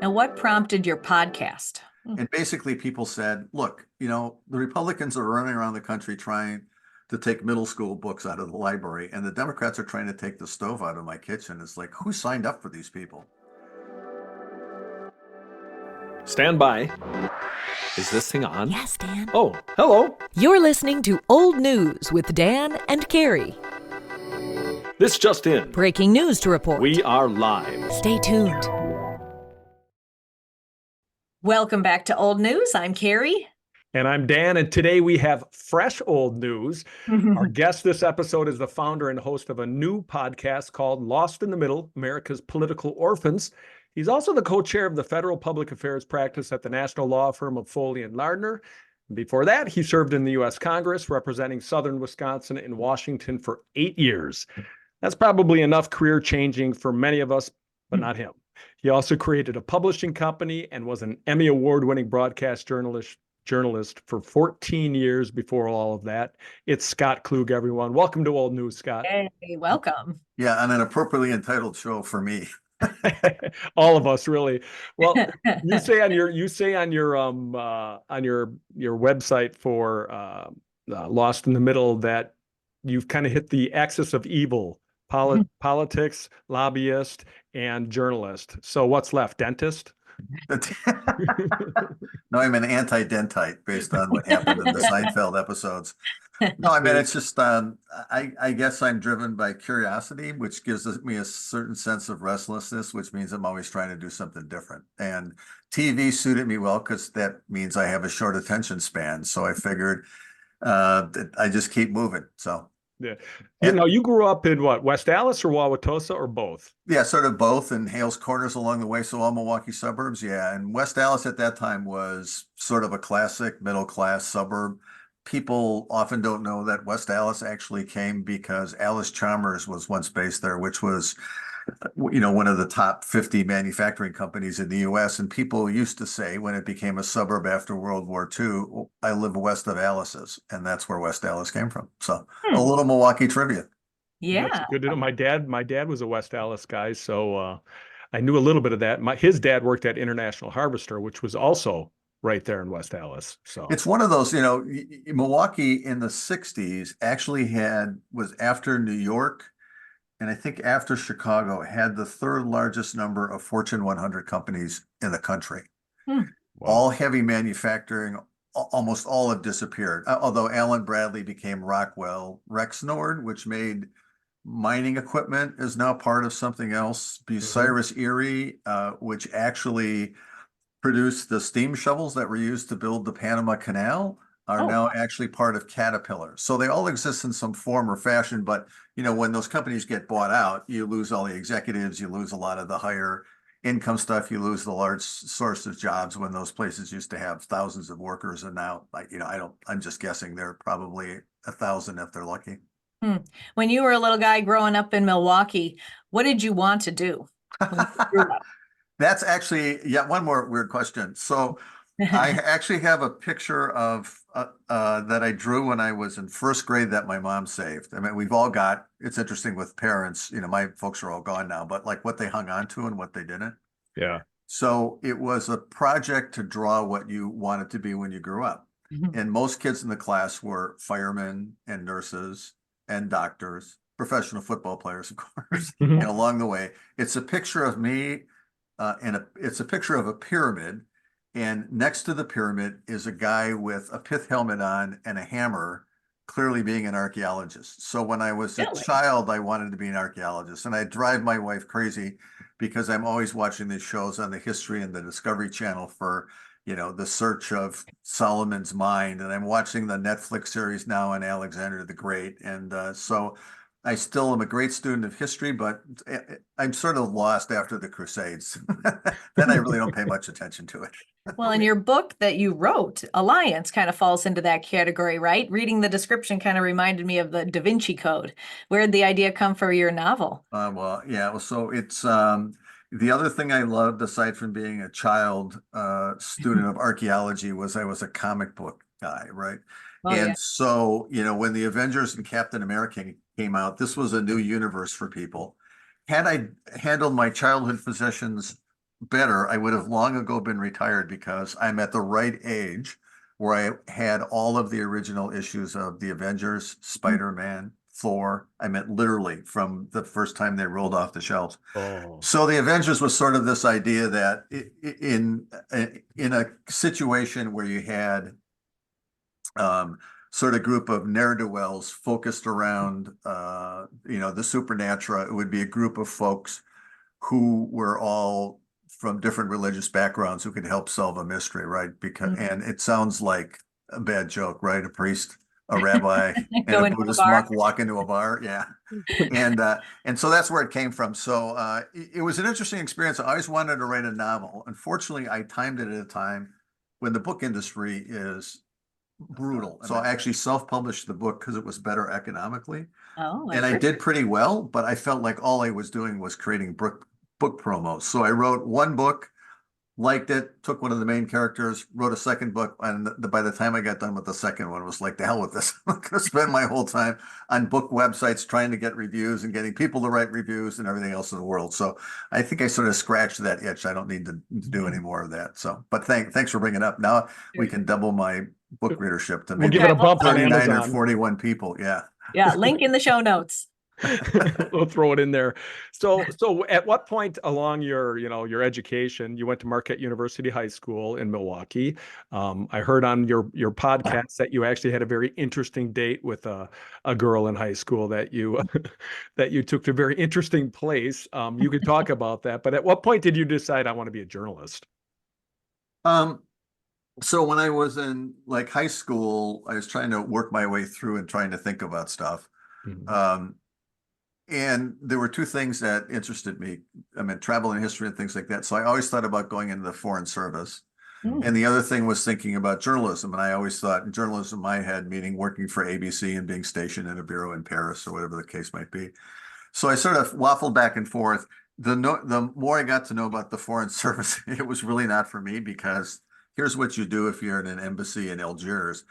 Now, what prompted your podcast? And basically, people said, look, the Republicans are running around the country trying to take middle school books out of the library, and the Democrats are trying to take the stove out of my kitchen. It's like, who signed up for these people? Stand by. Is this thing on? Yes, Dan. Oh, hello. You're listening to Old News with Dan and Carrie. This just in. Breaking news to report. We are live. Stay tuned. Welcome back to Old News. I'm Carrie. And I'm Dan, and today we have fresh old news. Our guest this episode is the founder and host of a new podcast called Lost in the Middle, America's Political Orphans. He's also the co-chair of the Federal Public Affairs practice at the national law firm of Foley and Lardner. Before that, he served in the U.S. Congress, representing Southern Wisconsin and Washington for 8 years. That's probably enough career changing for many of us, but not him. He also created a publishing company and was an Emmy Award-winning broadcast journalist for 14 years before all of that. It's Scott Klug, everyone. Welcome to Old News, Scott. Hey, welcome. Yeah, and an appropriately entitled show for me. All of us, really. Well, you say on your website for Lost in the Middle that you've kind of hit the axis of evil: politics, lobbyist, and journalist. So what's left? Dentist? No, I'm an anti-dentite based on what happened in the Seinfeld episodes. No, I mean, it's just, I guess I'm driven by curiosity, which gives me a certain sense of restlessness, which means I'm always trying to do something different. And TV suited me well because that means I have a short attention span. So I figured that I just keep moving. So. Yeah. You grew up in what, West Allis or Wauwatosa or both? Yeah, sort of both, and Hales Corners along the way, so all Milwaukee suburbs. Yeah, and West Allis at that time was sort of a classic middle-class suburb. People often don't know that West Allis actually came because Allis Chalmers was once based there, which was, one of the top 50 manufacturing companies in the U.S. And people used to say when it became a suburb after World War II, I live west of Allis's, and that's where West Allis came from. So a little Milwaukee trivia. Yeah. That's good to know. My dad was a West Allis guy, so I knew a little bit of that. His dad worked at International Harvester, which was also right there in West Allis. So it's one of those, Milwaukee in the 60s actually was after New York, and I think after Chicago, had the third largest number of Fortune 100 companies in the country. Wow. All heavy manufacturing, almost all have disappeared. Although Allen Bradley became Rockwell. Rexnord, which made mining equipment, is now part of something else. Bucyrus Erie, which actually produced the steam shovels that were used to build the Panama Canal, are now actually part of Caterpillar. So they all exist in some form or fashion, but when those companies get bought out, you lose all the executives, you lose a lot of the higher income stuff, you lose the large source of jobs when those places used to have thousands of workers, and now, I'm just guessing they're probably 1,000 if they're lucky. When you were a little guy growing up in Milwaukee, what did you want to do when you grew up? That's actually, one more weird question. So I actually have a picture of that I drew when I was in first grade that my mom saved. I mean, it's interesting with parents, my folks are all gone now, but like what they hung on to and what they didn't. Yeah. So it was a project to draw what you wanted to be when you grew up. And most kids in the class were firemen and nurses and doctors, professional football players, of course. And along the way, it's a picture of me, it's a picture of a pyramid. And next to the pyramid is a guy with a pith helmet on and a hammer, clearly being an archaeologist. So when I was a child, I wanted to be an archaeologist. And I drive my wife crazy because I'm always watching these shows on the History and the Discovery Channel for, the search of Solomon's Mine. And I'm watching the Netflix series now on Alexander the Great. And so I still am a great student of history, but I'm sort of lost after the Crusades. Then I really don't pay much attention to it. Well, in your book that you wrote, Alliance kind of falls into that category, right? Reading the description kind of reminded me of the Da Vinci Code. Where did the idea come for your novel? So it's the other thing I loved, aside from being a child student of archaeology, was I was a comic book guy, right? So, when the Avengers and Captain America came out, this was a new universe for people. Had I handled my childhood possessions better, I would have long ago been retired because I'm at the right age where I had all of the original issues of the Avengers, Spider-Man, Thor. I meant literally from the first time they rolled off the shelves. Oh, So the Avengers was sort of this idea that in a situation where you had sort of group of ne'er-do-wells focused around the supernatural, it would be a group of folks who were all from different religious backgrounds who could help solve a mystery, right? Because and it sounds like a bad joke, right? A priest, a rabbi, and Go a into a Buddhist bar. monk walk into a bar. Yeah. And so that's where it came from. So it was an interesting experience. I always wanted to write a novel. Unfortunately, I timed it at a time when the book industry is brutal. So I actually self-published the book because it was better economically. Oh, And I did pretty well, but I felt like all I was doing was creating book promos. So I wrote one book, liked it, took one of the main characters, wrote a second book, and by the time I got done with the second one, it was like, the hell with this. I'm not going to spend my whole time on book websites trying to get reviews and getting people to write reviews and everything else in the world. So I think I sort of scratched that itch. I don't need to do any more of that. So, but thanks for bringing it up. Now we can double my book readership to we'll maybe give it a bump on 39 or Amazon. 41 people. Yeah. Yeah, link in the show notes. We'll throw it in there. So at what point along your education, you went to Marquette University High School in Milwaukee? I heard on your podcast that you actually had a very interesting date with a girl in high school that you that you took to a very interesting place. You could talk about that, but at what point did you decide I want to be a journalist? So when I was in like high school, I was trying to work my way through and trying to think about stuff. Mhm. And there were two things that interested me. I mean, travel and history and things like that. So I always thought about going into the Foreign Service. And the other thing was thinking about journalism. And I always thought journalism in my head, meaning working for ABC and being stationed in a bureau in Paris or whatever the case might be. So I sort of waffled back and forth. The more I got to know about the Foreign Service, it was really not for me because here's what you do if you're in an embassy in Algiers.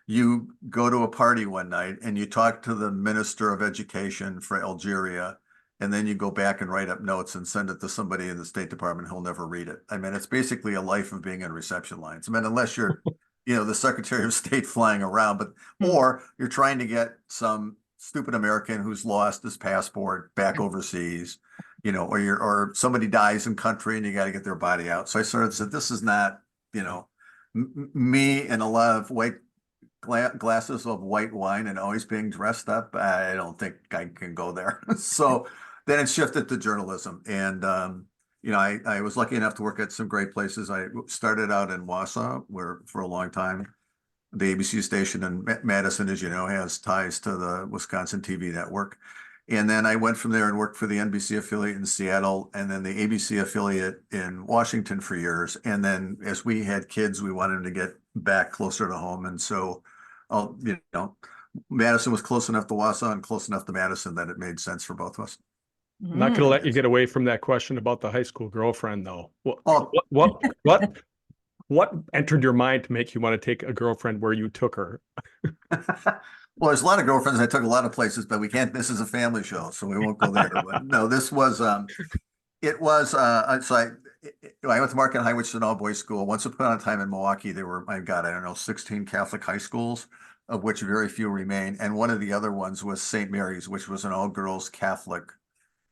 You go to a party one night and you talk to the Minister of Education for Algeria, and then you go back and write up notes and send it to somebody in the State Department who'll never read it. I mean, it's basically a life of being in reception lines. I mean, unless you're, the Secretary of State flying around, or you're trying to get some stupid American who's lost his passport back overseas, or somebody dies in country and you got to get their body out. So I sort of said, this is not, me and a lot of white glasses of white wine and always being dressed up. I don't think I can go there. So then it shifted to journalism. And, I was lucky enough to work at some great places. I started out in Wausau, where for a long time, the ABC station in Madison, as you know, has ties to the Wisconsin TV network. And then I went from there and worked for the NBC affiliate in Seattle and then the ABC affiliate in Washington for years. And then as we had kids, we wanted to get back closer to home. And so, Madison was close enough to Wausau and close enough to Madison that it made sense for both of us. I'm not going to let you get away from that question about the high school girlfriend, though. Oh. What entered your mind to make you want to take a girlfriend where you took her? Well, there's a lot of girlfriends. I took a lot of places, but we can't. This is a family show, so we won't go there. But no, this was. It was. So I went to Marquette High, which is an all-boys school. Once upon a time in Milwaukee, there were, my God, I don't know, 16 Catholic high schools, of which very few remain. And one of the other ones was St. Mary's, which was an all-girls Catholic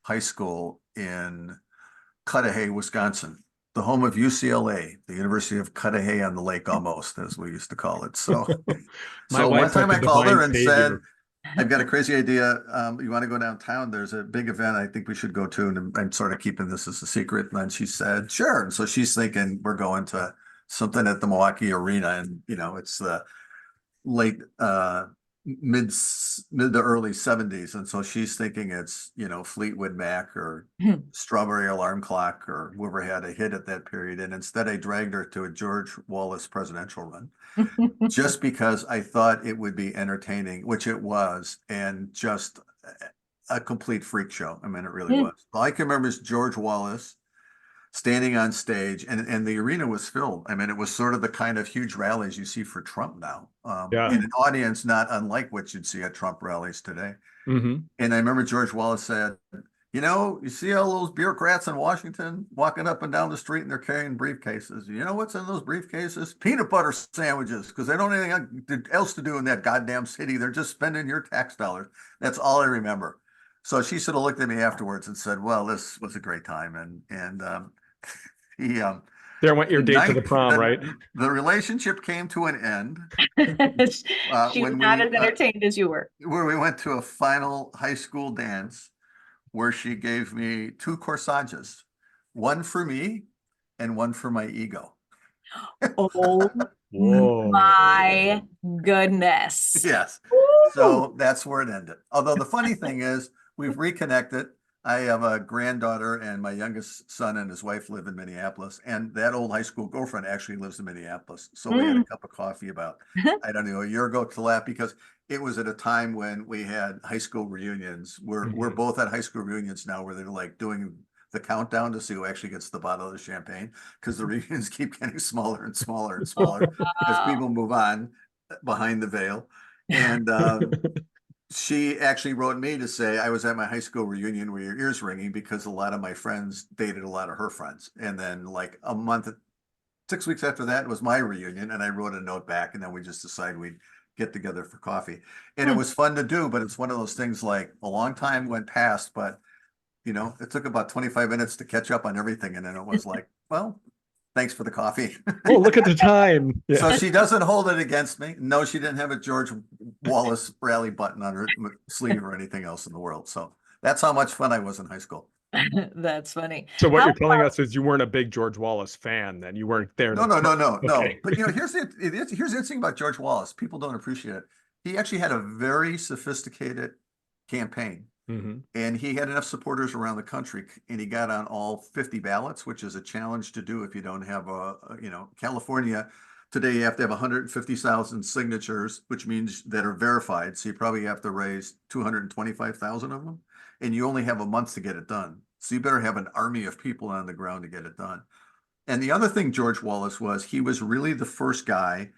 high school in Cudahy, Wisconsin, the home of UCLA, the University of Cudahy on the Lake, almost, as we used to call it. So, one time I called her and said, I've got a crazy idea. You want to go downtown? There's a big event I think we should go to. And I'm sort of keeping this as a secret. And then she said, sure. And so she's thinking we're going to something at the Milwaukee Arena. And, it's the late, mid to early 70s. And so she's thinking it's, Fleetwood Mac or Strawberry Alarm Clock or whoever had a hit at that period. And instead I dragged her to a George Wallace presidential run just because I thought it would be entertaining, which it was, and just a complete freak show. I mean, it really was. All I can remember is George Wallace standing on stage, and the arena was filled. I mean, it was sort of the kind of huge rallies you see for Trump now, in an audience not unlike what you'd see at Trump rallies today. And I remember George Wallace said, you see all those bureaucrats in Washington walking up and down the street and they're carrying briefcases. You know what's in those briefcases? Peanut butter sandwiches, because they don't have anything else to do in that goddamn city. They're just spending your tax dollars. That's all I remember. So she sort of looked at me afterwards and said, well, this was a great time. And he, There went your date to the prom, right? the relationship came to an end She was not as entertained as you were. where we went to a final high school dance where she gave me 2 corsages, one for me and one for my ego. Oh Whoa. my goodness. Yes. Woo! So that's where it ended. Although the funny thing is, we've reconnected. I have a granddaughter, and my youngest son and his wife live in Minneapolis. And that old high school girlfriend actually lives in Minneapolis. So we had a cup of coffee about, I don't know, a year ago to laugh, because it was at a time when we had high school reunions. We're both at high school reunions now where they're like doing the countdown to see who actually gets the bottle of the champagne, because the reunions keep getting smaller and smaller and smaller as people move on behind the veil. And she actually wrote me to say, I was at my high school reunion where your ears ringing, because a lot of my friends dated a lot of her friends. And then like 6 weeks after that was my reunion, and I wrote a note back, and then we just decided we'd get together for coffee. And it was fun to do, but it's one of those things, like a long time went past, but it took about 25 minutes to catch up on everything. And then it was like, well, thanks for the coffee. Oh, look at the time. Yeah. So she doesn't hold it against me. No, she didn't have a George Wallace rally button on her sleeve or anything else in the world. So that's how much fun I was in high school. That's funny. So what you're telling us is you weren't a big George Wallace fan, then you weren't there. No. Okay. But here's the interesting about George Wallace. People don't appreciate it. He actually had a very sophisticated campaign. And he had enough supporters around the country, and he got on all 50 ballots, which is a challenge to do if you don't have California today, you have to have 150,000 signatures, which means that are verified. So you probably have to raise 225,000 of them, and you only have a month to get it done. So you better have an army of people on the ground to get it done. And the other thing George Wallace was, he was really the first guy,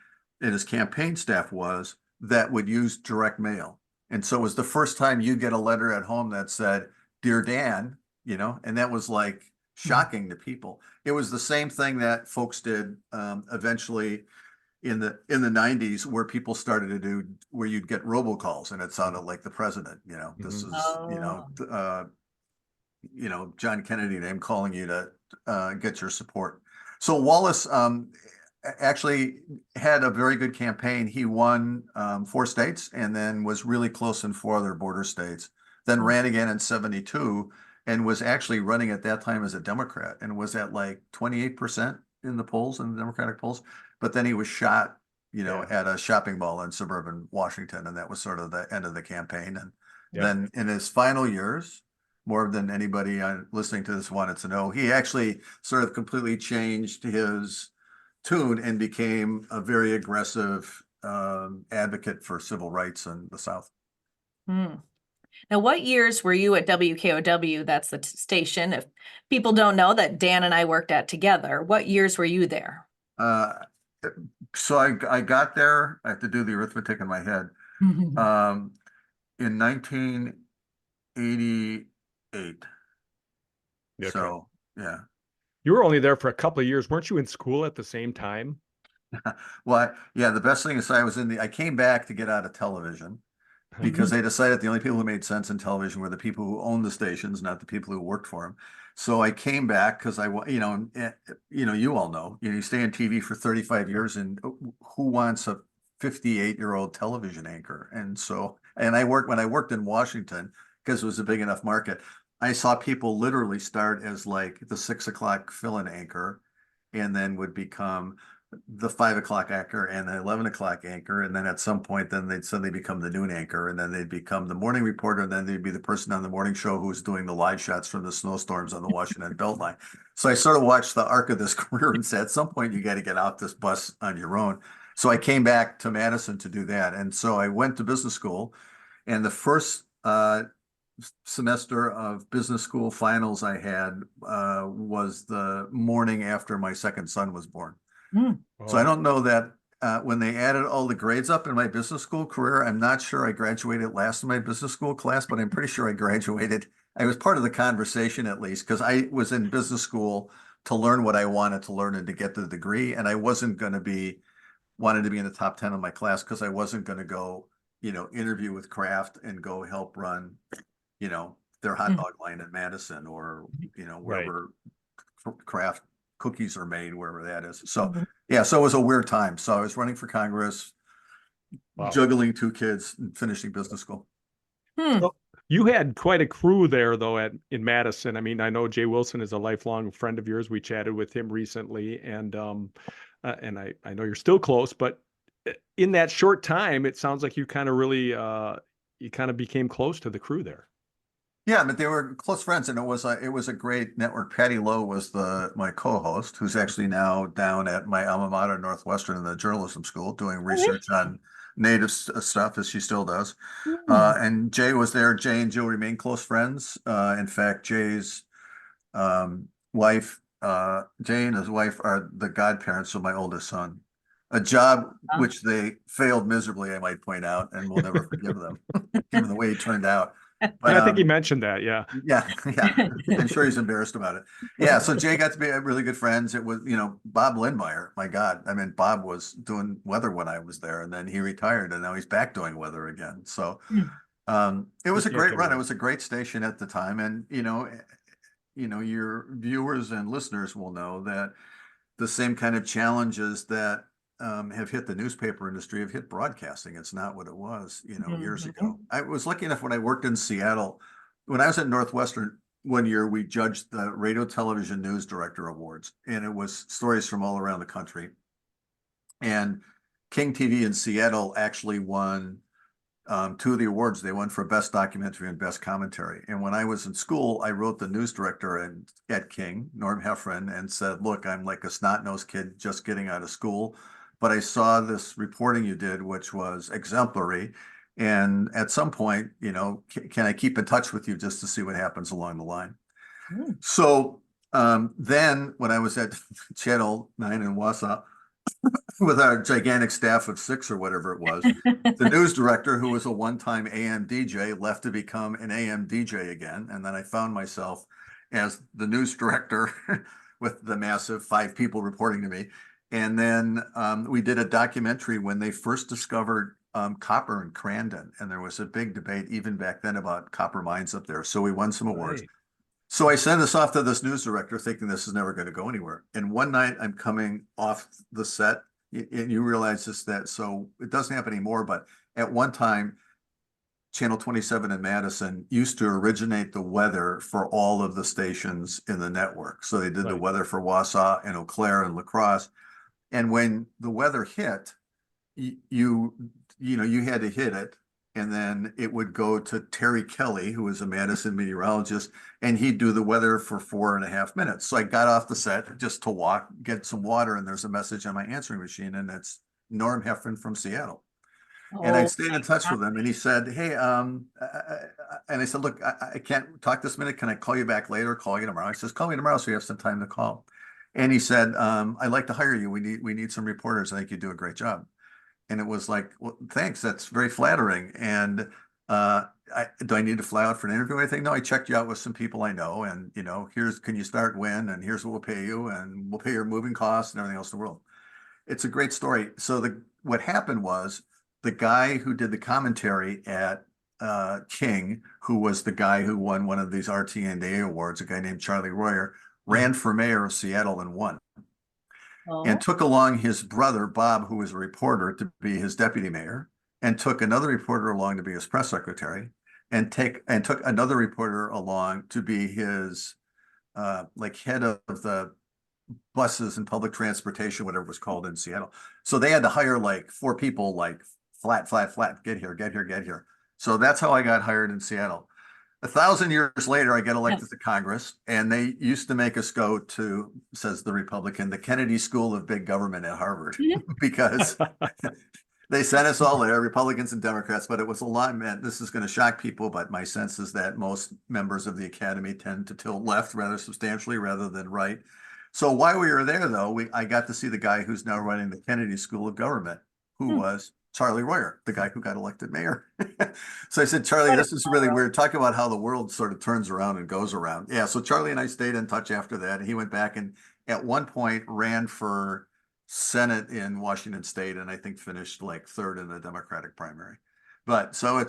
and his campaign staff was, that would use direct mail. And so it was the first time you get a letter at home that said, "Dear Dan," and that was like shocking to people. It was the same thing that folks did eventually in the 90s, where people started to do, where you'd get robocalls and it sounded like the president. This is John Kennedy name calling you to get your support. So Wallace actually had a very good campaign. He won 4 states, and then was really close in 4 other border states, then ran again in 72, and was actually running at that time as a Democrat, and was at like 28% in the polls, in the Democratic polls. But then he was shot, at a shopping mall in suburban Washington, and that was sort of the end of the campaign. And then in his final years, more than anybody listening to this wanted to know, he actually sort of completely changed his tune and became a very aggressive advocate for civil rights in the South. Now, what years were you at WKOW? That's the station. If people don't know that Dan and I worked at together, what years were you there? So I got there, I have to do the arithmetic in my head, in 1988. Okay. So, yeah. You were only there for a couple of years. Weren't you in school at the same time? Well, yeah, the best thing is I came back to get out of television, because they decided the only people who made sense in television were the people who owned the stations, not the people who worked for them. So I came back because you all know, you stay in TV for 35 years, and who wants a 58-year-old television anchor? And so, when I worked in Washington, because it was a big enough market, I saw people literally start as like the 6 o'clock fill-in anchor, and then would become the 5 o'clock anchor and the 11 o'clock anchor. And then at some point, then they'd suddenly become the noon anchor, and then they'd become the morning reporter. And then they'd be the person on the morning show who's doing the live shots from the snowstorms on the Washington Beltline. So I sort of watched the arc of this career and said, at some point, you got to get out this bus on your own. So I came back to Madison to do that. And so I went to business school, and the first semester of business school finals I had was the morning after my second son was born. So I don't know that when they added all the grades up in my business school career, I'm not sure I graduated last in my business school class, but I'm pretty sure I graduated I was part of the conversation at least, because I was in business school to learn what I wanted to learn and to get the degree. And I wasn't going to wanted to be in the top 10 of my class because I wasn't going to go, interview with Kraft and go help run, their hot dog line in Madison or, Right. wherever Kraft cookies are made, wherever that is. So, Mhm. yeah, so it was a weird time. So I was running for Congress, Wow. juggling 2 kids and finishing business school. So you had quite a crew there, though, in Madison. I mean, I know Jay Wilson is a lifelong friend of yours. We chatted with him recently, and I know you're still close. But in that short time, it sounds like you kind of really you kind of became close to the crew there. Yeah, but they were close friends, and it was a great network. Patty Lowe was my co-host, who's actually now down at my alma mater, Northwestern, in the journalism school, doing research on native stuff, as she still does. And Jay was there. Jay and Jill remain close friends. In fact, Jay's wife, Jay and his wife are the godparents of my oldest son. A job which they failed miserably, I might point out, and we'll never forgive them, given the way it turned out. But I think he mentioned that. Yeah. yeah, I'm sure he's embarrassed about it. Yeah, so Jay got to be really good friends. It was, Bob Lindmeyer. My God, I mean, Bob was doing weather when I was there, and then he retired, and now he's back doing weather again. So, it was a great run. It was a great station at the time, and your viewers and listeners will know that the same kind of challenges that have hit the newspaper industry have hit broadcasting. It's not what it was, years ago. I was lucky enough when I worked in Seattle, when I was at Northwestern one year, we judged the Radio Television News Director Awards, and it was stories from all around the country. And King TV in Seattle actually won 2 of the awards. They won for Best Documentary and Best Commentary. And when I was in school, I wrote the news director at King, Norm Heffron, and said, look, I'm like a snot-nosed kid just getting out of school, but I saw this reporting you did, which was exemplary. And at some point, can I keep in touch with you just to see what happens along the line? So then when I was at Channel 9 in Wausau, with our gigantic staff of 6 or whatever it was, the news director, who was a one-time AM DJ, left to become an AM DJ again. And then I found myself as the news director with the massive 5 people reporting to me. And then we did a documentary when they first discovered copper in Crandon. And there was a big debate even back then about copper mines up there. So we won some awards. Right. So I sent this off to this news director thinking this is never going to go anywhere. And one night I'm coming off the set, and you realize so it doesn't happen anymore, but at one time, Channel 27 in Madison used to originate the weather for all of the stations in the network. So they did the weather for Wausau and Eau Claire and La Crosse. And when the weather hit, you had to hit it. And then it would go to Terry Kelly, who was a Madison meteorologist, and he'd do the weather for 4.5 minutes. So I got off the set just to walk, get some water, and there's a message on my answering machine, and it's Norm Heffron from Seattle. And I stayed in touch with him, and he said, hey, and I said, look, I can't talk this minute. Can I call you back later? Call you tomorrow. He says, call me tomorrow so you have some time to call. And he said, I'd like to hire you. We need some reporters. I think you do a great job. And it was like, well, thanks. That's very flattering. And do I need to fly out for an interview or anything? No, I checked you out with some people I know. And, can you start when? And here's what we'll pay you. And we'll pay your moving costs and everything else in the world. It's a great story. So what happened was the guy who did the commentary at King, who was the guy who won one of these RTNA awards, a guy named Charlie Royer, ran for mayor of Seattle and won. And took along his brother, Bob, who was a reporter, to be his deputy mayor, and took another reporter along to be his press secretary, and took another reporter along to be his head of the buses and public transportation, whatever it was called in Seattle. So they had to hire 4 people, flat, get here. So that's how I got hired in Seattle. 1,000 years later, I get elected to Congress, and they used to make us go to, says the Republican, the Kennedy School of Big Government at Harvard, because they sent us all there, Republicans and Democrats, but it was a lot, man. This is going to shock people, but my sense is that most members of the academy tend to tilt left rather substantially rather than right. So while we were there, though, I got to see the guy who's now running the Kennedy School of Government, who was Charlie Royer, the guy who got elected mayor. So I said, Charlie, this is really weird. Talking about how the world sort of turns around and goes around. Yeah. So Charlie and I stayed in touch after that. He went back and at one point ran for Senate in Washington State, and I think finished like third in the Democratic primary. But so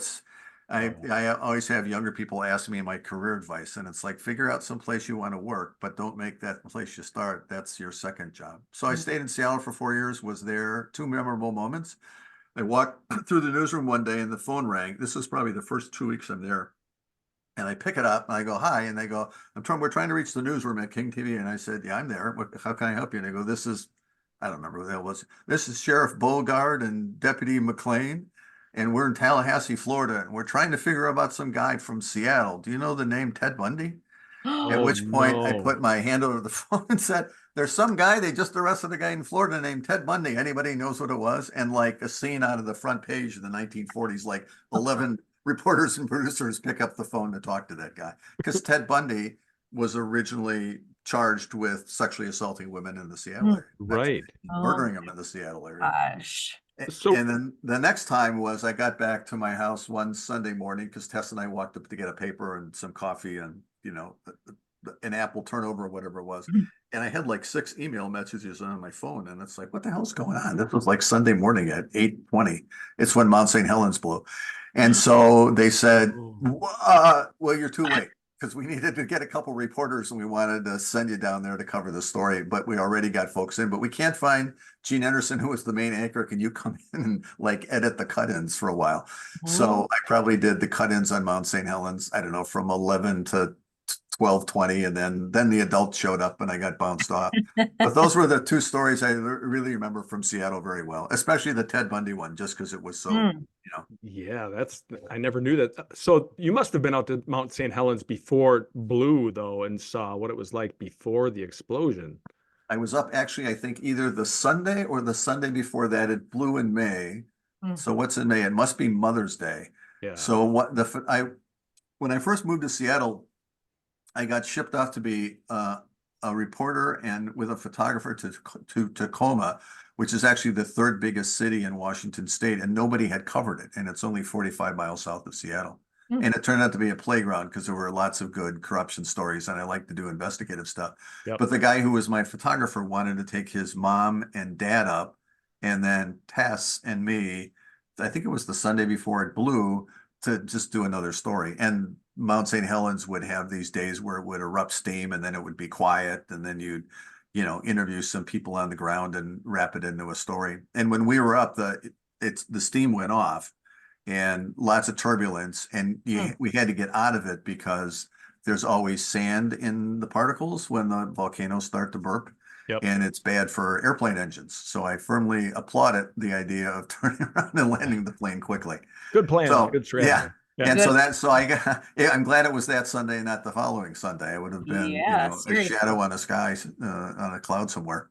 I always have younger people ask me my career advice, and it's like, figure out some place you want to work, but don't make that place you start. That's your second job. So I stayed in Seattle for 4 years, was there. Two memorable moments. I walked through the newsroom one day and the phone rang. This was probably the first 2 weeks I'm there. And I pick it up and I go, hi. And they go, we're trying to reach the newsroom at King TV. And I said, yeah, I'm there. How can I help you? And they go, I don't remember who the hell it was. This is Sheriff Beauregard and Deputy McLean. And we're in Tallahassee, Florida. And we're trying to figure out about some guy from Seattle. Do you know the name Ted Bundy? At which point I put my hand over the phone and said, there's some guy, they just arrested a guy in Florida named Ted Bundy. Anybody knows what it was? And like a scene out of the front page of the 1940s, like 11 reporters and producers pick up the phone to talk to that guy. Because Ted Bundy was originally charged with sexually assaulting women in the Seattle area. Right. Murdering them in the Seattle area. Gosh. And then the next time was I got back to my house one Sunday morning because Tess and I walked up to get a paper and some coffee and, an Apple turnover or whatever it was. And I had like 6 email messages on my phone. And it's like, what the hell's going on? This was like Sunday morning at 8:20. It's when Mount St. Helens blew. And so they said, well, you're too late. Because we needed to get a couple reporters and we wanted to send you down there to cover the story, but we already got folks in, but we can't find Gene Anderson, who was the main anchor. Can you come in and like edit the cut-ins for a while? So I probably did the cut-ins on Mount St. Helens, I don't know, from 11 to 12:20, and then the adults showed up and I got bounced off. But those were the 2 stories I really remember from Seattle very well, especially the Ted Bundy one, just because it was so, Yeah, I never knew that. So you must have been out to Mount St. Helens before it blew, though, and saw what it was like before the explosion. I was up actually, I think either the Sunday or the Sunday before that. It blew in May. So what's in May? It must be Mother's Day. Yeah. So when I first moved to Seattle, I got shipped off to be a reporter and with a photographer to Tacoma, which is actually the 3rd biggest city in Washington State, and nobody had covered it. And it's only 45 miles south of Seattle. And it turned out to be a playground because there were lots of good corruption stories, and I like to do investigative stuff. Yep. But the guy who was my photographer wanted to take his mom and dad up, and then Tess and me, I think it was the Sunday before it blew, to just do another story. And Mount St. Helens would have these days where it would erupt steam and then it would be quiet. And then you'd, interview some people on the ground and wrap it into a story. And when we were up, the steam went off and lots of turbulence. And we had to get out of it because there's always sand in the particles when the volcanoes start to burp. Yep. And it's bad for airplane engines. So I firmly applauded the idea of turning around and landing the plane quickly. Good plan. So, Good strategy. Yeah. And I'm glad it was that Sunday, not the following Sunday. It would have been, a shadow on a sky, on a cloud somewhere.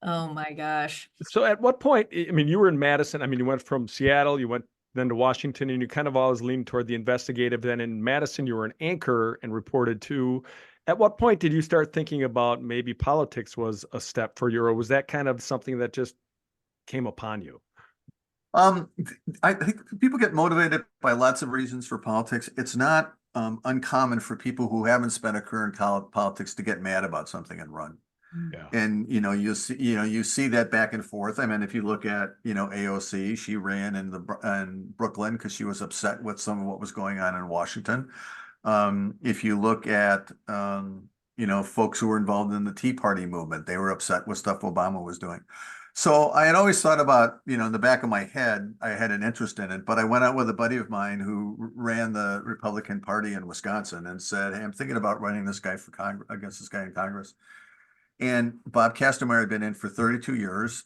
Oh my gosh. So at what point, you were in Madison. You went from Seattle, you went then to Washington, and you kind of always leaned toward the investigative. Then in Madison, you were an anchor and reported to. At what point did you start thinking about maybe politics was a step for you, or was that kind of something that just came upon you? I think people get motivated by lots of reasons for politics. It's not uncommon for people who haven't spent a career in politics to get mad about something and run. Yeah. And you see that back and forth. If you look at AOC, she ran in Brooklyn because she was upset with some of what was going on in Washington. If you look at folks who were involved in the Tea Party movement, they were upset with stuff Obama was doing. So I had always thought about, in the back of my head, I had an interest in it, but I went out with a buddy of mine who ran the Republican Party in Wisconsin and said, hey, I'm thinking about running this guy against this guy in Congress. And Bob Kastenmeier had been in for 32 years,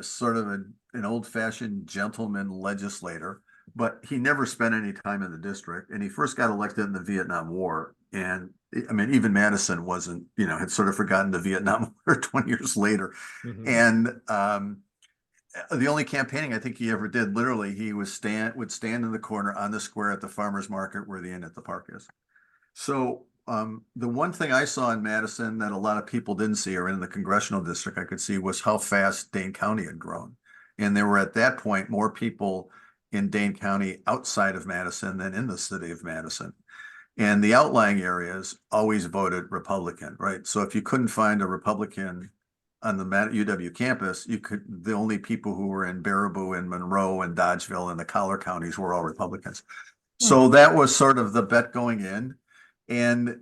sort of an old-fashioned gentleman legislator, but he never spent any time in the district. And he first got elected in the Vietnam War. And even Madison wasn't, had sort of forgotten the Vietnam War 20 years later. Mm-hmm. And the only campaigning I think he ever did, literally, he would stand in the corner on the square at the farmer's market where the inn at the park is. So the one thing I saw in Madison that a lot of people didn't see, or in the congressional district I could see, was how fast Dane County had grown. And there were at that point more people in Dane County outside of Madison than in the city of Madison. And the outlying areas always voted Republican, right? So if you couldn't find a Republican on the UW campus, the only people who were in Baraboo and Monroe and Dodgeville and the collar counties were all Republicans. So that was sort of the bet going in. And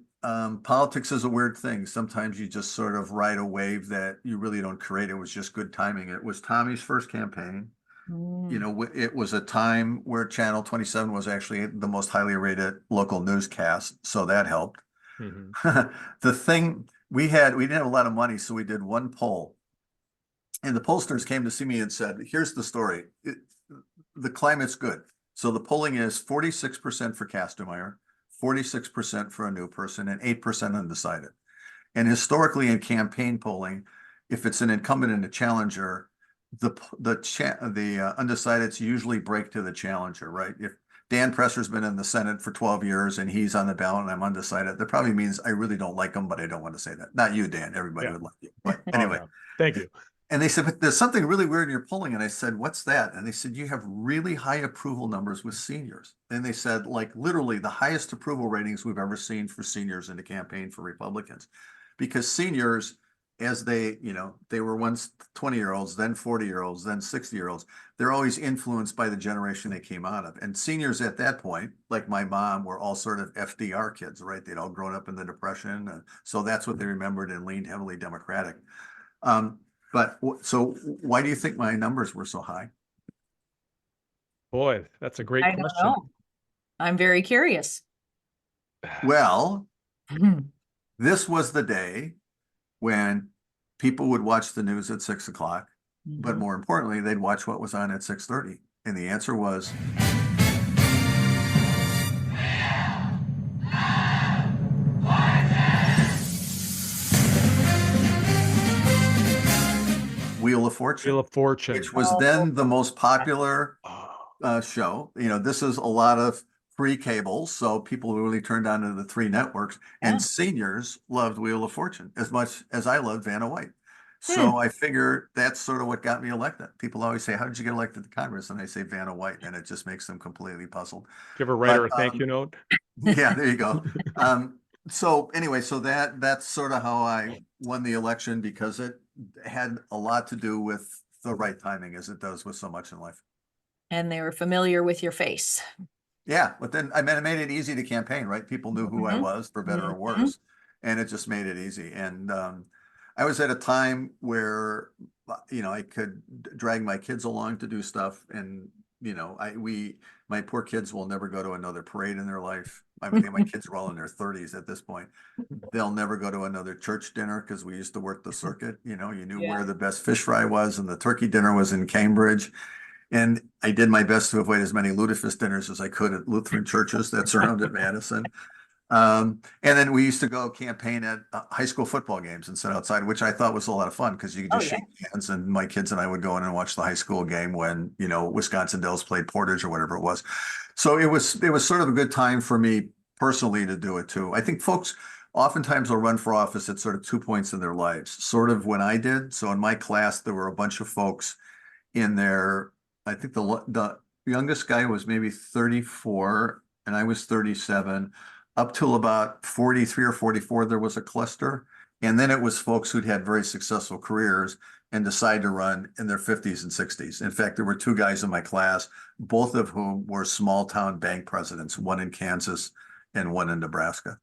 politics is a weird thing. Sometimes you just sort of ride a wave that you really don't create. It was just good timing. It was Tommy's first campaign. You know, it was a time where Channel 27 was actually the most highly rated local newscast. So that helped. The thing we didn't have a lot of money. So we did one poll, and the pollsters came to see me and said, here's the story. The climate's good. So the polling is 46% for Kastemeyer, 46% for a new person, and 8% undecided. And historically in campaign polling, if it's an incumbent and a challenger, the undecideds usually break to the challenger, right? If Dan Presser's been in the Senate for 12 years and he's on the ballot and I'm undecided, that probably means I really don't like him, but I don't want to say that. Not you, Dan. Everybody would like you. But anyway. Thank you. And they said, but there's something really weird in your polling. And I said, what's that? And they said, you have really high approval numbers with seniors. And they said, like, literally the highest approval ratings we've ever seen for seniors in the campaign for Republicans. Because seniors, as they were once 20-year-olds, then 40-year-olds, then 60-year-olds, they're always influenced by the generation they came out of. And seniors at that point, like my mom, were all sort of FDR kids, right? They'd all grown up in the Depression. And so that's what they remembered and leaned heavily Democratic. So why do you think my numbers were so high? Boy, that's a great I question. don't know. I'm very curious. Well, this was the day when people would watch the news at 6 o'clock, but more importantly, they'd watch what was on at 6:30. And the answer was Wheel of Fortune. Wheel of Fortune. Which was then the most popular show. You know, this is a lot of free cable, so people really turned on to the 3 networks. And seniors loved Wheel of Fortune as much as I loved Vanna White. So I figured that's sort of what got me elected. People always say, how did you get elected to Congress? And I say Vanna White, and it just makes them completely puzzled. Give a writer a thank you note. Yeah, there you go. So anyway, so that's sort of how I won the election, because it had a lot to do with the right timing, as it does with so much in life. And they were familiar with your face. Yeah, but then I mean, it made it easy to campaign, right? People knew who I was, for better or worse, and it just made it easy. And I was at a time where, I could drag my kids along to do stuff, and my poor kids will never go to another parade in their life. I mean, my kids are all in their 30s at this point. They'll never go to another church dinner, because we used to work the circuit. You knew where the best fish fry was, and the turkey dinner was in Cambridge. And I did my best to avoid as many lutefisk dinners as I could at Lutheran churches that surrounded Madison. And then we used to go campaign at high school football games and sit outside, which I thought was a lot of fun, because you could just shake hands, and my kids and I would go in and watch the high school game when, Wisconsin Dells played Portage or whatever it was. So it was sort of a good time for me personally to do it too. I think folks oftentimes will run for office at sort of 2 points in their lives, sort of when I did. So in my class, there were a bunch of folks in there. I think the youngest guy was maybe 34 and I was 37. Up till about 43 or 44, there was a cluster. And then it was folks who'd had very successful careers and decided to run in their 50s and 60s. In fact, there were 2 guys in my class, both of whom were small town bank presidents, one in Kansas and one in Nebraska.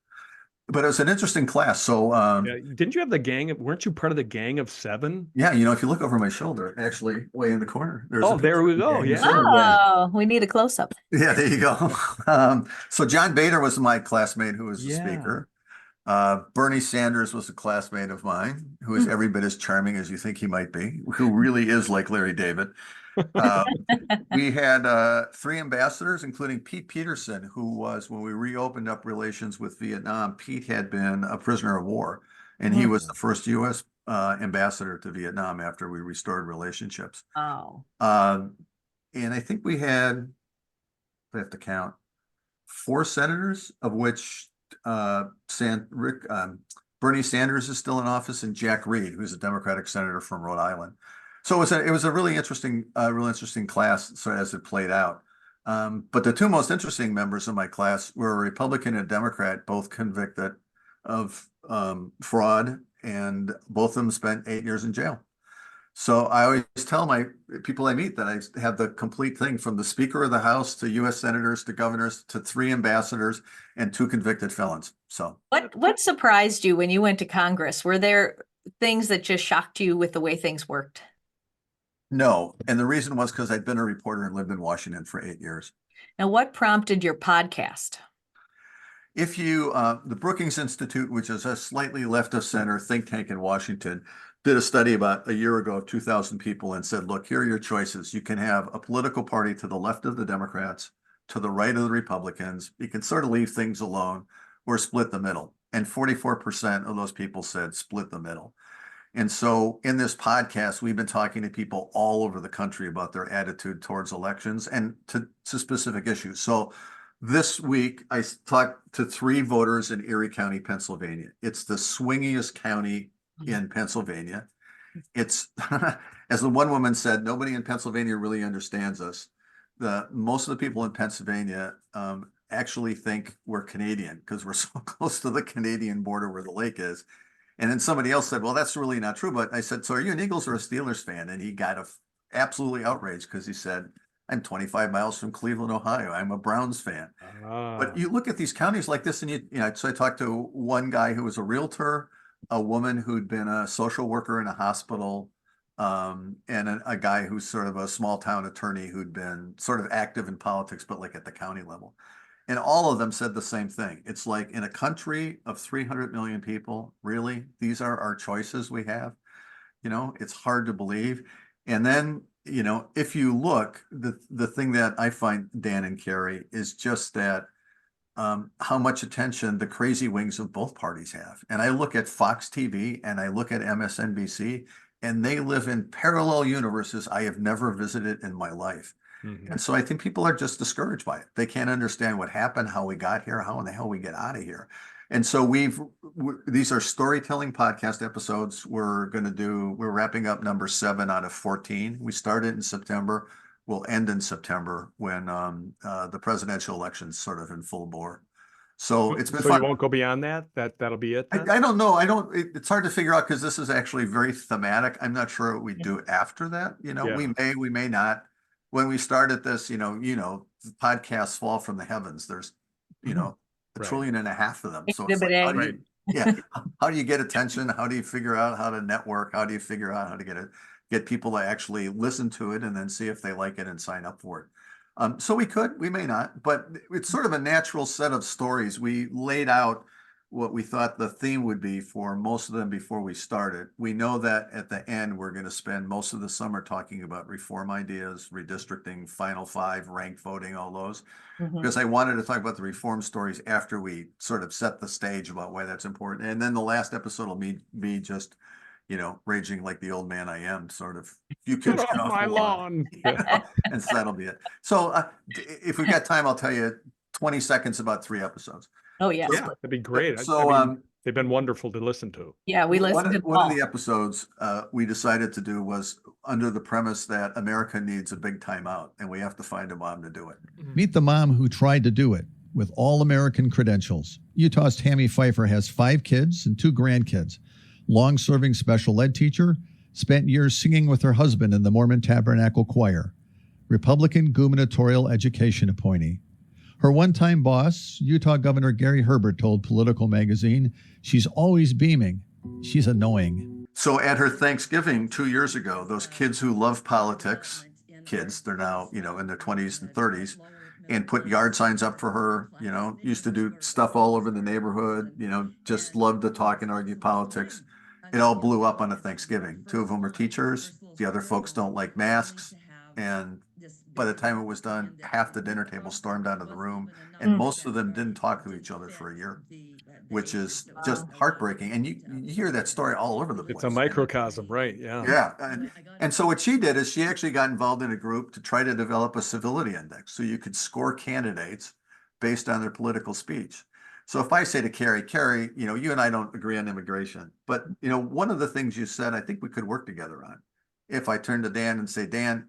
But it was an interesting class. So didn't you have weren't you part of the gang of 7? Yeah, if you look over my shoulder, actually way in the corner, there's there we go. Yeah. Oh, we need a close-up. Yeah, there you go. So John Bader was my classmate, who was the speaker. Bernie Sanders was a classmate of mine, who is every bit as charming as you think he might be, who really is like Larry David. We had 3 ambassadors, including Pete Peterson, who was, when we reopened up relations with Vietnam, Pete had been a prisoner of war, and he was the first U.S. Ambassador to Vietnam after we restored relationships. Oh. And I think we had, I have to count, 4 senators, of which Bernie Sanders is still in office, and Jack Reed, who's a Democratic senator from Rhode Island. So it was a really interesting class, so as it played out. But the two most interesting members of my class were a Republican and a Democrat, both convicted of fraud, and both of them spent 8 years in jail. So I always tell my people I meet that I have the complete thing, from the Speaker of the House to U.S. senators to governors to 3 ambassadors and 2 convicted felons. So What surprised you when you went to Congress? Were there things that just shocked you with the way things worked? no, and the reason was because I'd been a reporter and lived in Washington for 8 years. Now, what prompted your podcast? If you, the Brookings Institute, which is a slightly left of center think tank in Washington, did a study about a year ago of 2,000 people and said, look, here are your choices. You can have a political party to the left of the Democrats, to the right of the Republicans. You can sort of leave things alone, or split the middle. And 44% of those people said split the middle. And so in this podcast, we've been talking to people all over the country about their attitude towards elections and to specific issues. So this week, I talked to 3 voters in Erie County, Pennsylvania. It's the swingiest county in Pennsylvania. It's, as the one woman said, nobody in Pennsylvania really understands us. Most of the people in Pennsylvania actually think we're Canadian because we're so close to the Canadian border where the lake is. And then somebody else said, well, that's really not true. But I said, so are you an Eagles or a Steelers fan? And he got absolutely outraged because he said, I'm 25 miles from Cleveland, Ohio. I'm a Browns fan. But you look at these counties like this, and so I talked to one guy who was a realtor, a woman who'd been a social worker in a hospital, and a guy who's sort of a small town attorney who'd been sort of active in politics, but like at the county level. And all of them said the same thing. It's like, in a country of 300 million people, really, these are our choices we have. It's hard to believe. And then, if you look, the thing that I find, Dan and Carrie, is just that how much attention the crazy wings of both parties have. And I look at Fox TV and I look at MSNBC, and they live in parallel universes I have never visited in my life. And so I think people are just discouraged by it. They can't understand what happened, how we got here, how in the hell we get out of here. And so these are storytelling podcast episodes. We're wrapping up number 7 out of 14. We started in September. We'll end in September when the presidential election's sort of in full bore. So it's been fun. So you won't go beyond that? That'll be it then? I don't know. It's hard to figure out because this is actually very thematic. I'm not sure what we do after that. We may not. When we started this, the podcasts fall from the heavens. There's, a trillion and a half of them. So it's like, how do you get attention? How do you figure out how to network? How do you figure out how to get people to actually listen to it and then see if they like it and sign up for it? So we may not, but it's sort of a natural set of stories. We laid out what we thought the theme would be for most of them before we started. We know that at the end, we're going to spend most of the summer talking about reform ideas, redistricting, Final Five, ranked voting, all those, because I wanted to talk about the reform stories after we sort of set the stage about why that's important. And then the last episode will be just, raging like the old man I am, sort of, you kids Get off my lawn. And so that'll be it. So if we've got time, I'll tell you 20 seconds about 3 episodes. Oh, yeah. Yeah, that'd be great. So they've been wonderful to listen to. Yeah, we listened to one of the episodes we decided to do was under the premise that America needs a big timeout and we have to find a mom to do it. Meet the mom who tried to do it with all American credentials. Utah's Tammy Pfeiffer has 5 kids and 2 grandkids. Long-serving special ed teacher, spent years singing with her husband in the Mormon Tabernacle Choir. Republican gubernatorial education appointee. Her one-time boss, Utah Governor Gary Herbert, told Political magazine, she's always beaming. She's annoying. So at her Thanksgiving 2 years ago, those kids who love politics, they're now, in their 20s and 30s, and put yard signs up for her, used to do stuff all over the neighborhood, just loved to talk and argue politics. It all blew up on a Thanksgiving. 2 of them are teachers. The other folks don't like masks. And by the time it was done, half the dinner table stormed out of the room, and most of them didn't talk to each other for a year, which is just heartbreaking. And you hear that story all over the place. It's a microcosm, right? Yeah. Yeah. And so what she did is she actually got involved in a group to try to develop a civility index so you could score candidates based on their political speech. So if I say to Carrie, you and I don't agree on immigration, but one of the things you said, I think we could work together on if I turn to Dan and say, Dan,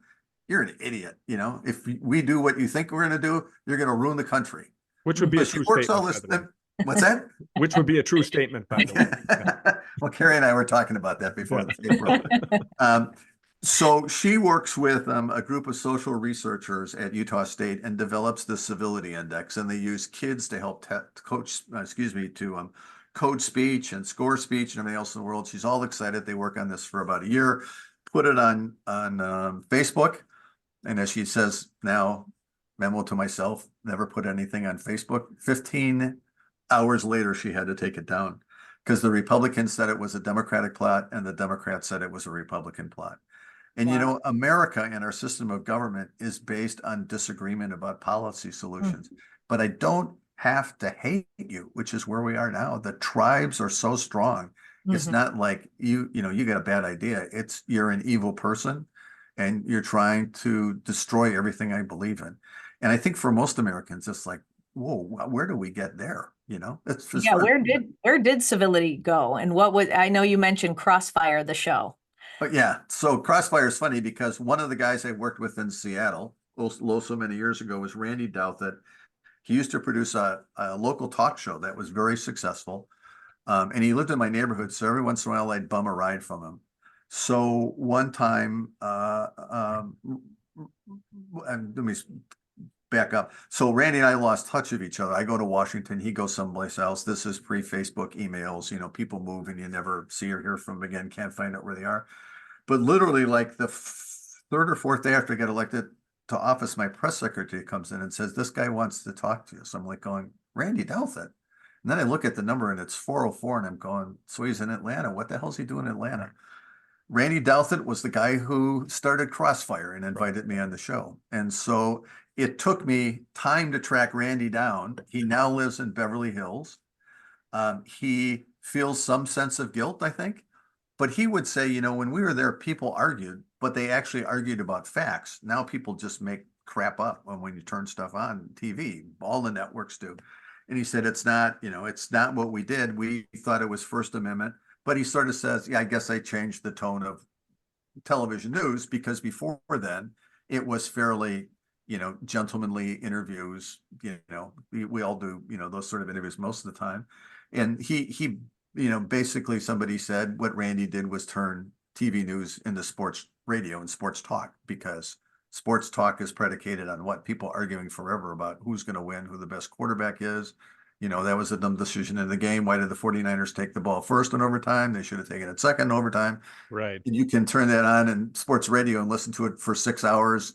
you're an idiot. You know, if we do what you think we're going to do, you're going to ruin the country. Which would be a But she true works all statement, this. by the way. What's that? Which would be a true statement, by the way. Well, Carrie and I were talking about that before the tape broke. So she works with a group of social researchers at Utah State and develops the civility index, and they use kids to help coach, to code speech and score speech and everything else in the world. She's all excited. They work on this for about a year, put it on Facebook, and as she says now, memo to myself, never put anything on Facebook. 15 hours later, she had to take it down because the Republicans said it was a Democratic plot and the Democrats said it was a Republican plot. And, you know, America and our system of government is based on disagreement about policy solutions. But I don't have to hate you, which is where we are now. The tribes are so strong. It's not like you got a bad idea. It's you're an evil person and you're trying to destroy everything I believe in. And I think for most Americans, it's like, whoa, where do we get there? You know, it's just where did civility go? And what was, I know you mentioned Crossfire, the show. But yeah, so Crossfire is funny because one of the guys I worked with in Seattle, so many years ago, was Randy Douthit. He used to produce a local talk show that was very successful. And he lived in my neighborhood, so every once in a while I'd bum a ride from him. So one time, and let me back up. So Randy and I lost touch of each other. I go to Washington, he goes someplace else. This is pre-Facebook emails, you know, people move and you never see or hear from them again, can't find out where they are. But literally like the third or fourth day after I get elected to office, my press secretary comes in and says, this guy wants to talk to you. So I'm like going, Randy Douthit. And then I look at the number and it's 404 and I'm going, so he's in Atlanta. What the hell's he doing in Atlanta? Randy Douthit was the guy who started Crossfire and invited me on the show. And so it took me time to track Randy down. He now lives in Beverly Hills. He feels some sense of guilt, I think. But he would say, you know, when we were there, people argued, but they actually argued about facts. Now people just make crap up when you turn stuff on TV. All the networks do. And he said, it's not what we did. We thought it was First Amendment. But he sort of says, yeah, I guess I changed the tone of television news because before then it was fairly, you know, gentlemanly interviews. You know, we all do, you know, those sort of interviews most of the time. And he you know, basically somebody said what Randy did was turn TV news into sports radio and sports talk, because sports talk is predicated on what? People arguing forever about who's going to win, who the best quarterback is. You know, that was a dumb decision in the game. Why did the 49ers take the ball first in overtime? They should have taken it second in overtime. Right. And you can turn that on in sports radio and listen to it for 6 hours.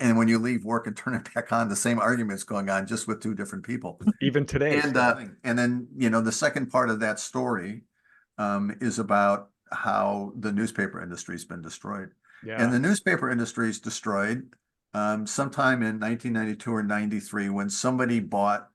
And when you leave work and turn it back on, the same argument's going on, just with two different people. Even today. And then, you know, the second part of that story is about how the newspaper industry has been destroyed. Yeah. And the newspaper industry is destroyed sometime in 1992 or 93 when somebody bought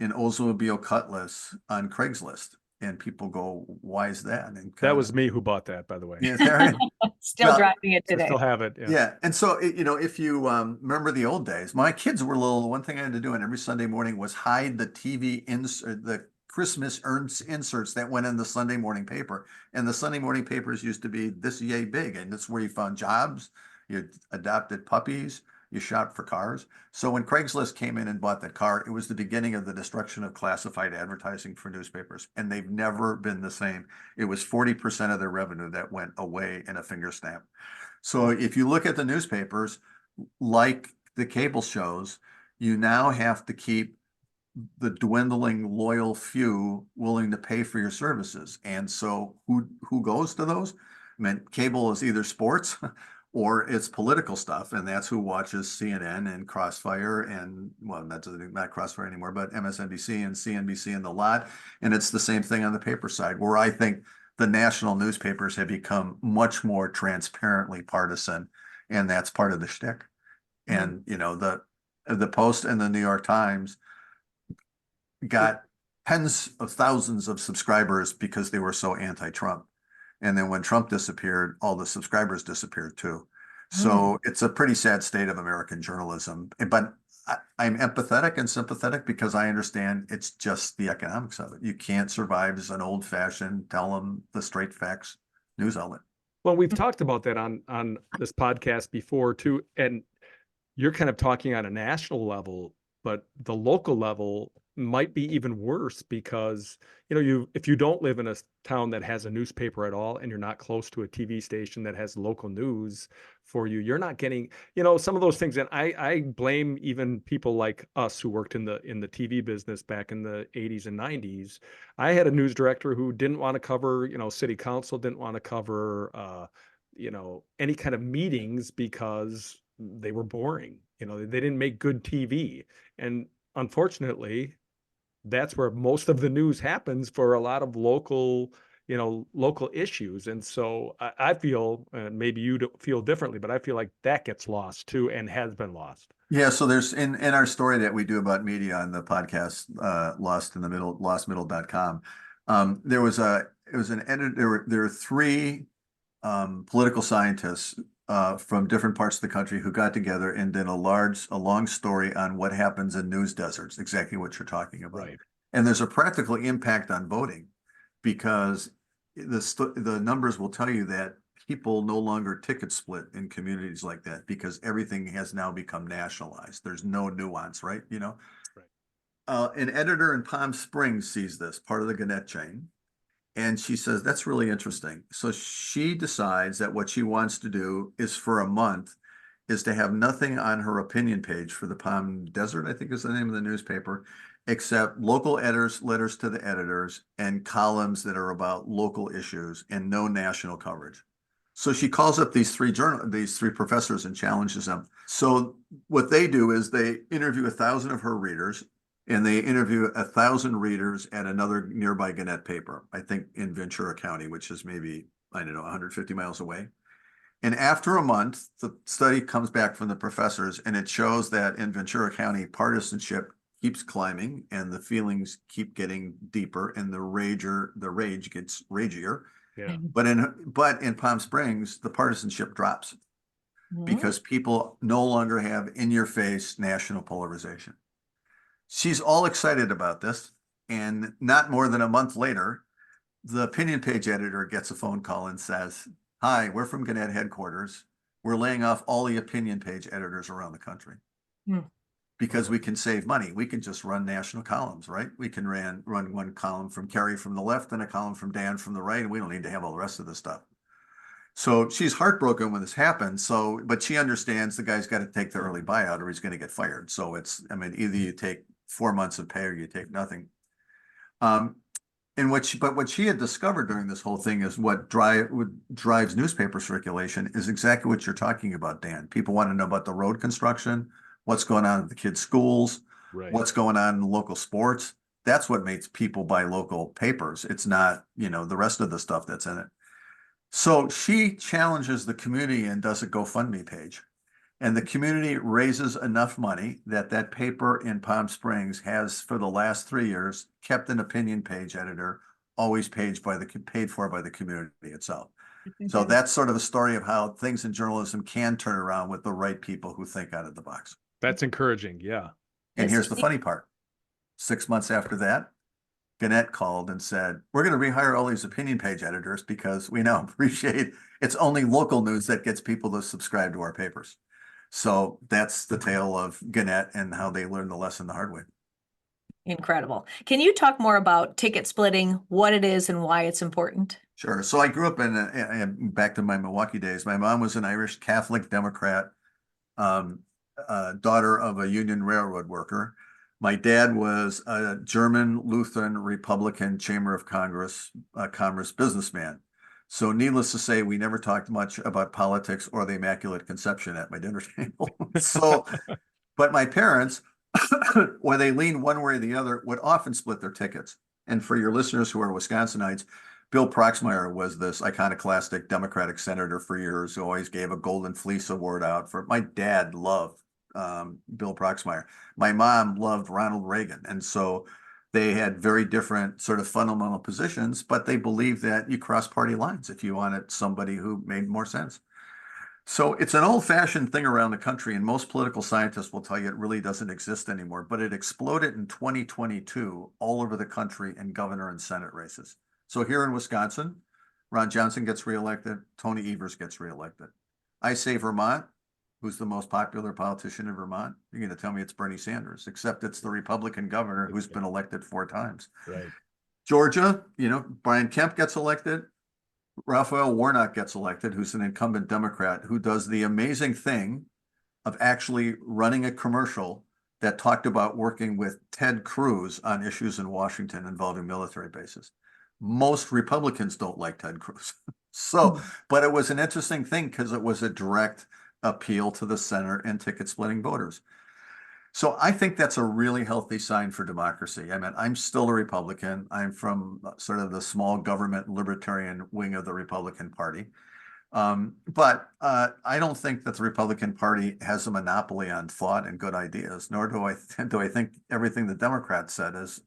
an Oldsmobile Cutlass on Craigslist. And people go, why is that? And that was me who bought that, by the way. Yeah, right? Still driving it today. I still have it. Yeah. And so, you know, if you remember the old days, my kids were little. One thing I had to do on every Sunday morning was hide the TV the Christmas inserts that went in the Sunday morning paper. And the Sunday morning papers used to be this yay big. And that's where you found jobs, you adopted puppies, you shopped for cars. So when Craigslist came in and bought that car, it was the beginning of the destruction of classified advertising for newspapers. And they've never been the same. It was 40% of their revenue that went away in a finger snap. So if you look at the newspapers, like the cable shows, you now have to keep the dwindling loyal few willing to pay for your services. And so who goes to those? I mean, cable is either sports or it's political stuff, and that's who watches CNN and Crossfire and, well, that's not Crossfire anymore, but MSNBC and CNBC and the lot. And it's the same thing on the paper side, where I think the national newspapers have become much more transparently partisan, and that's part of the shtick. And, you know, the Post and the New York Times got tens of thousands of subscribers because they were so anti-Trump. And then when Trump disappeared, all the subscribers disappeared too. So it's a pretty sad state of American journalism. But I'm empathetic and sympathetic because I understand it's just the economics of it. You can't survive as an old-fashioned, tell them the straight facts news outlet. Well, we've talked about that on this podcast before too, and you're kind of talking on a national level, but the local level might be even worse because, if you don't live in a town that has a newspaper at all and you're not close to a TV station that has local news for you, you're not getting, some of those things. And I blame even people like us who worked in the TV business back in the 80s and 90s. I had a news director who didn't want to cover, city council, didn't want to cover, any kind of meetings because they were boring. They didn't make good TV. And unfortunately, that's where most of the news happens for a lot of local issues. And so I feel, and maybe you feel differently, but I feel like that gets lost too and has been lost. Yeah, so there's in our story that we do about media on the podcast, Lost in the Middle, lostmiddle.com. There was an editor. There were three political scientists from different parts of the country who got together and did a long story on what happens in news deserts, exactly what you're talking about. Right. And there's a practical impact on voting because the numbers will tell you that people no longer ticket split in communities like that because everything has now become nationalized. There's no nuance, right? Right. An editor in Palm Springs sees this, part of the Gannett chain. And she says, that's really interesting. So she decides that what she wants to do is for a month is to have nothing on her opinion page for the Palm Desert, I think is the name of the newspaper, except local letters to the editors and columns that are about local issues and no national coverage. So she calls up these three professors and challenges them. So what they do is they interview 1,000 of her readers, and they interview 1,000 readers at another nearby Gannett paper, I think in Ventura County, which is maybe, 150 miles away. And after a month, the study comes back from the professors, and it shows that in Ventura County, partisanship keeps climbing, and the feelings keep getting deeper, and the rage gets ragier. Yeah. But in Palm Springs, the partisanship drops because people no longer have in-your-face national polarization. She's all excited about this, and not more than a month later, the opinion page editor gets a phone call and says, "Hi, we're from Gannett headquarters. We're laying off all the opinion page editors around the country because we can save money. We can just run national columns, right? We can run one column from Carrie from the left and a column from Dan from the right, and we don't need to have all the rest of this stuff." So she's heartbroken when this happens. But she understands the guy's got to take the early buyout or he's going to get fired. So either you take 4 months of pay or you take nothing. And what she had discovered during this whole thing is what drives newspaper circulation is exactly what you're talking about, Dan. People want to know about the road construction, what's going on at the kids' schools, Right. what's going on in local sports. That's what makes people buy local papers. It's not, the rest of the stuff that's in it. So she challenges the community and does a GoFundMe page. And the community raises enough money that paper in Palm Springs has, for the last 3 years, kept an opinion page editor, always paid for by the community itself. So that's sort of a story of how things in journalism can turn around with the right people who think out of the box. That's encouraging. Yeah. And here's the funny part. 6 months after that, Gannett called and said, "We're going to rehire all these opinion page editors because we now appreciate it's only local news that gets people to subscribe to our papers." So that's the tale of Gannett and how they learned the lesson the hard way. Incredible. Can you talk more about ticket splitting, what it is and why it's important? Sure. So I grew up back to my Milwaukee days. My mom was an Irish Catholic Democrat, daughter of a Union Railroad worker. My dad was a German Lutheran Republican Chamber of Commerce businessman. So needless to say, we never talked much about politics or the Immaculate Conception at my dinner table. But my parents, whether they leaned one way or the other, would often split their tickets. And for your listeners who are Wisconsinites, Bill Proxmire was this iconoclastic Democratic senator for years who always gave a Golden Fleece Award out for. My dad loved Bill Proxmire. My mom loved Ronald Reagan. And so they had very different sort of fundamental positions, but they believed that you cross party lines if you wanted somebody who made more sense. So it's an old-fashioned thing around the country, and most political scientists will tell you it really doesn't exist anymore, but it exploded in 2022 all over the country in governor and Senate races. So here in Wisconsin, Ron Johnson gets reelected, Tony Evers gets reelected. I say Vermont, who's the most popular politician in Vermont? You're going to tell me it's Bernie Sanders, except it's the Republican governor who's been elected 4 times. Right. Georgia, Brian Kemp gets elected. Raphael Warnock gets elected, who's an incumbent Democrat who does the amazing thing of actually running a commercial that talked about working with Ted Cruz on issues in Washington involving military bases. Most Republicans don't like Ted Cruz. But it was an interesting thing because it was a direct appeal to the center and ticket splitting voters. So I think that's a really healthy sign for democracy. I mean, I'm still a Republican. I'm from sort of the small government libertarian wing of the Republican Party. But I don't think that the Republican Party has a monopoly on thought and good ideas, nor do I think everything the Democrats said is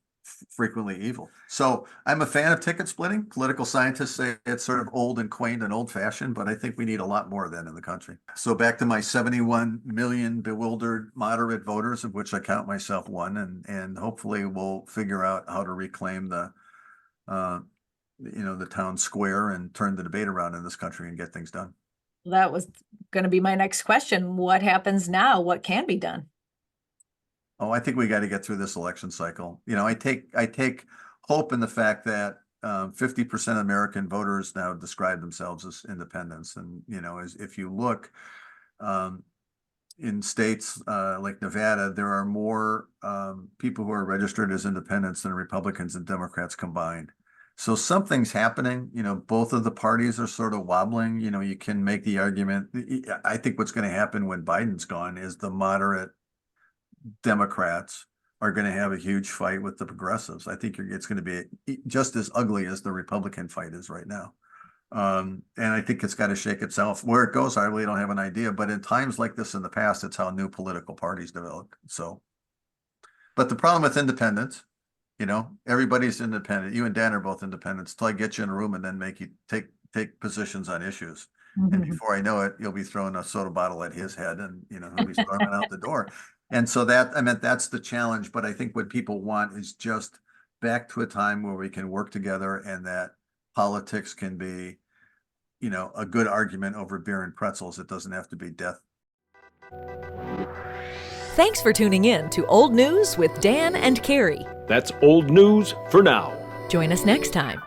frequently evil. So I'm a fan of ticket splitting. Political scientists say it's sort of old and quaint and old fashioned, but I think we need a lot more of that in the country. So back to my 71 million bewildered moderate voters, of which I count myself one, and hopefully we'll figure out how to reclaim the town square and turn the debate around in this country and get things done. That was going to be my next question. What happens now? What can be done? Oh, I think we got to get through this election cycle. I take hope in the fact that 50% of American voters now describe themselves as independents. And, if you look in states like Nevada, there are more people who are registered as independents than Republicans and Democrats combined. So something's happening. Both of the parties are sort of wobbling. You can make the argument. I think what's going to happen when Biden's gone is the moderate Democrats are going to have a huge fight with the progressives. I think it's going to be just as ugly as the Republican fight is right now. And I think it's got to shake itself. Where it goes, I really don't have an idea. But in times like this in the past, it's how new political parties develop. But the problem with independents, everybody's independent. You and Dan are both independents till I get you in a room and then make you take positions on issues. And before I know it, you'll be throwing a soda bottle at his head and, he'll be storming out the door. And so that's the challenge. But I think what people want is just back to a time where we can work together and that politics can be, a good argument over beer and pretzels. It doesn't have to be death. Thanks for tuning in to Old News with Dan and Carrie. That's old news for now. Join us next time.